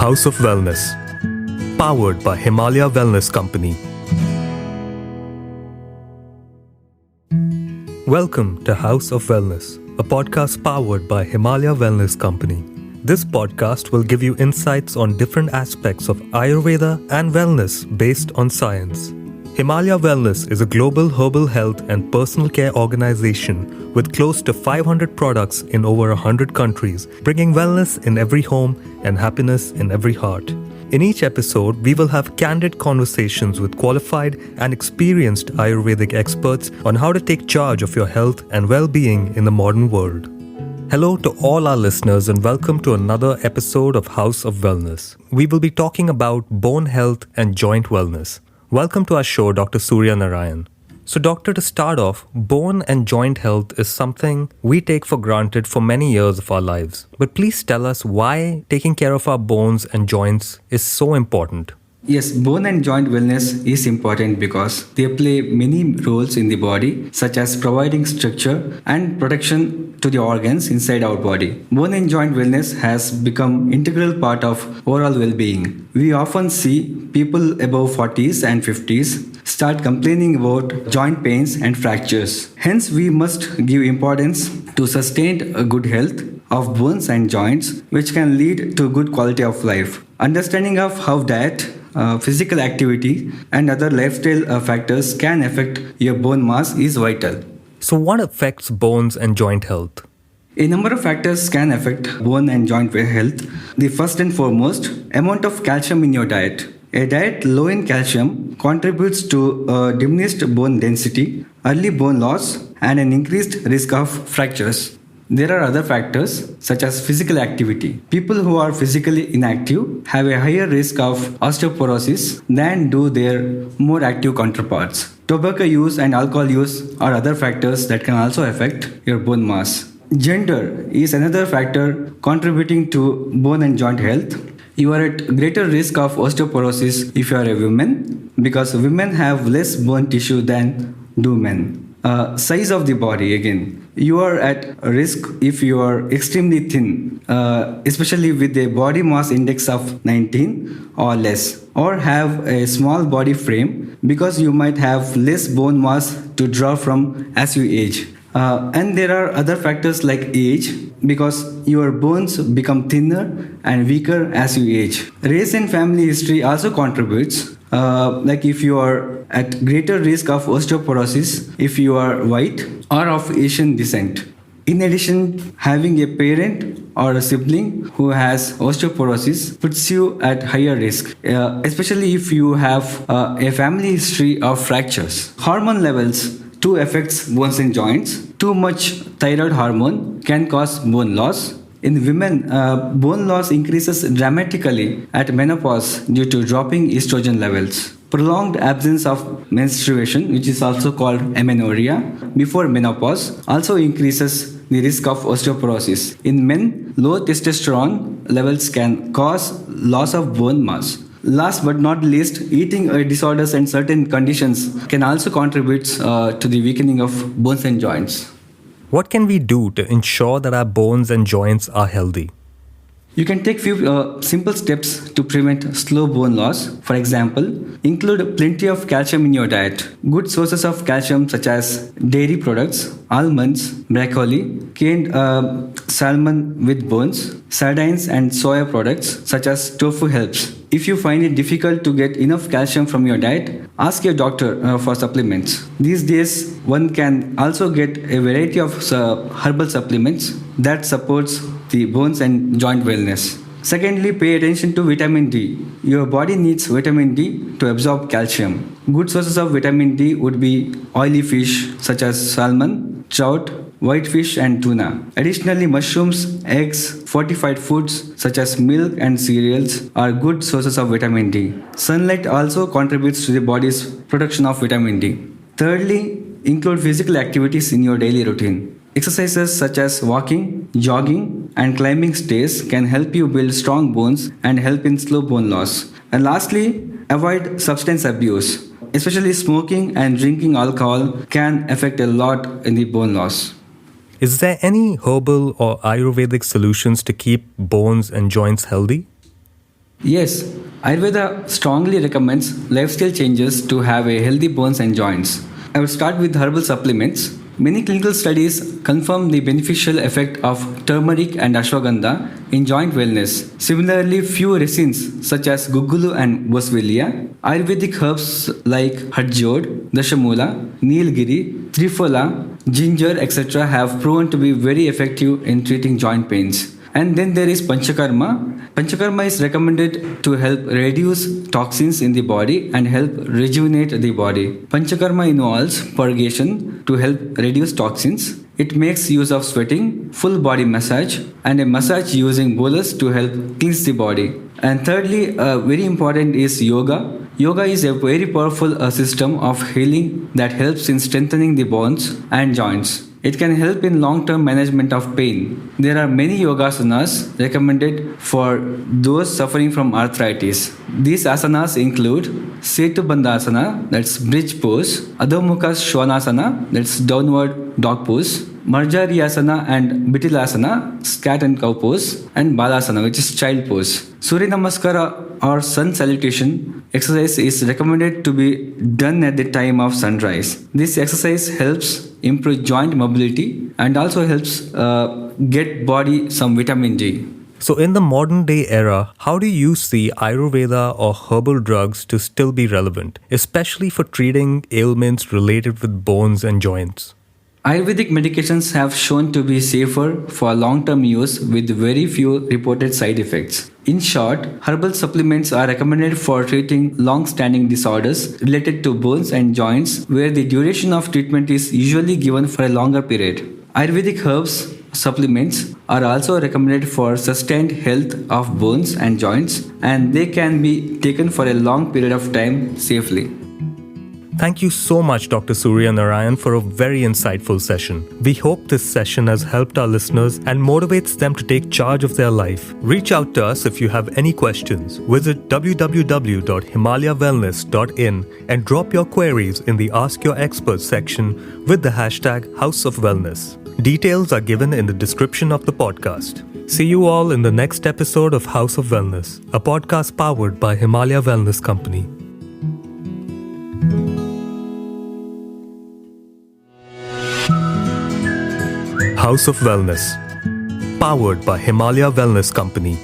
House of Wellness, powered by Himalaya Wellness Company. Welcome to House of Wellness, a podcast powered by Himalaya Wellness Company. This podcast will give you insights on different aspects of Ayurveda and wellness based on science. Himalaya Wellness is a global herbal health and personal care organization with close to 500 products in over 100 countries, bringing wellness in every home and happiness in every heart. In each episode, we will have candid conversations with qualified and experienced Ayurvedic experts on how to take charge of your health and well-being in the modern world. Hello to all our listeners and welcome to another episode of House of Wellness. We will be talking about bone health and joint wellness. Welcome to our show, Dr. Soorya Narayan. So, Doctor, to start off, bone and joint health is something we take for granted for many years of our lives. But please tell us why taking care of our bones and joints is so important. Yes, bone and joint wellness is important because they play many roles in the body, such as providing structure and protection to the organs inside our body. Bone and joint wellness has become integral part of overall well-being. We often see people above 40s and 50s start complaining about joint pains and fractures. Hence, we must give importance to sustained good health of bones and joints, which can lead to good quality of life. Understanding of how diet, physical activity and other lifestyle factors can affect your bone mass is vital. So what affects bones and joint health? A number of factors can affect bone and joint health. The first and foremost, amount of calcium in your diet. A diet low in calcium contributes to diminished bone density, early bone loss, and an increased risk of fractures. There are other factors such as physical activity. People who are physically inactive have a higher risk of osteoporosis than do their more active counterparts. Tobacco use and alcohol use are other factors that can also affect your bone mass. Gender is another factor contributing to bone and joint health. You are at greater risk of osteoporosis if you are a woman because women have less bone tissue than do men. Size of the body again. You are at risk if you are extremely thin, especially with a body mass index of 19 or less, or have a small body frame because you might have less bone mass to draw from as you age. And there are other factors like age because your bones become thinner and weaker as you age. Race and family history also contributes. Like if you are at greater risk of osteoporosis if you are white or of Asian descent. In addition, having a parent or a sibling who has osteoporosis puts you at higher risk, especially if you have a family history of fractures. Hormone levels too affects bones and joints. Too much thyroid hormone can cause bone loss. In women, bone loss increases dramatically at menopause due to dropping estrogen levels. Prolonged absence of menstruation, which is also called amenorrhea, before menopause also increases the risk of osteoporosis. In men, low testosterone levels can cause loss of bone mass. Last but not least, eating disorders and certain conditions can also contribute to the weakening of bones and joints. What can we do to ensure that our bones and joints are healthy? You can take few simple steps to prevent slow bone loss. For example, include plenty of calcium in your diet. Good sources of calcium such as dairy products, almonds, broccoli, canned salmon with bones, sardines and soya products such as tofu helps. If you find it difficult to get enough calcium from your diet, ask your doctor for supplements. These days, one can also get a variety of herbal supplements that supports the bones and joint wellness. Secondly, pay attention to vitamin D. Your body needs vitamin D to absorb calcium. Good sources of vitamin D would be oily fish such as salmon, trout, whitefish and tuna. Additionally, mushrooms, eggs, fortified foods such as milk and cereals are good sources of vitamin D. Sunlight also contributes to the body's production of vitamin D. Thirdly, include physical activities in your daily routine. Exercises such as walking, jogging, and climbing stairs can help you build strong bones and help in slow bone loss. And lastly, avoid substance abuse. Especially smoking and drinking alcohol can affect a lot in the bone loss. Is there any herbal or Ayurvedic solutions to keep bones and joints healthy? Yes, Ayurveda strongly recommends lifestyle changes to have a healthy bones and joints. I will start with herbal supplements. Many clinical studies confirm the beneficial effect of turmeric and ashwagandha in joint wellness. Similarly, few resins such as gugulu and boswellia, Ayurvedic herbs like hadjod, dashamula, nilgiri, triphala, ginger, etc. have proven to be very effective in treating joint pains. And then there is Panchakarma. Panchakarma is recommended to help reduce toxins in the body and help rejuvenate the body. Panchakarma involves purgation to help reduce toxins. It makes use of sweating, full body massage, and a massage using bolus to help cleanse the body. And thirdly, very important is yoga. Yoga is a very powerful system of healing that helps in strengthening the bones and joints. It can help in long-term management of pain. There are many yogasanas recommended for those suffering from arthritis. These asanas include Setu Bandhasana, that's bridge pose, Adho Mukha Svanasana, that's downward dog pose, Marjariyasana and Bitilasana, scat and cow pose, and Balasana, which is child pose. Surya Namaskara or sun salutation exercise is recommended to be done at the time of sunrise. This exercise helps improve joint mobility and also helps get body some vitamin D. So, in the modern day era, how do you see Ayurveda or herbal drugs to still be relevant, especially for treating ailments related with bones and joints? Ayurvedic medications have shown to be safer for long-term use with very few reported side effects. In short, herbal supplements are recommended for treating long-standing disorders related to bones and joints where the duration of treatment is usually given for a longer period. Ayurvedic herbs supplements are also recommended for sustained health of bones and joints, and they can be taken for a long period of time safely. Thank you so much, Dr. Soorya Narayan, for a very insightful session. We hope this session has helped our listeners and motivates them to take charge of their life. Reach out to us if you have any questions. Visit www.himalayawellness.in and drop your queries in the Ask Your Expert section with the hashtag House of Wellness. Details are given in the description of the podcast. See you all in the next episode of House of Wellness, a podcast powered by Himalaya Wellness Company. House of Wellness, powered by Himalaya Wellness Company.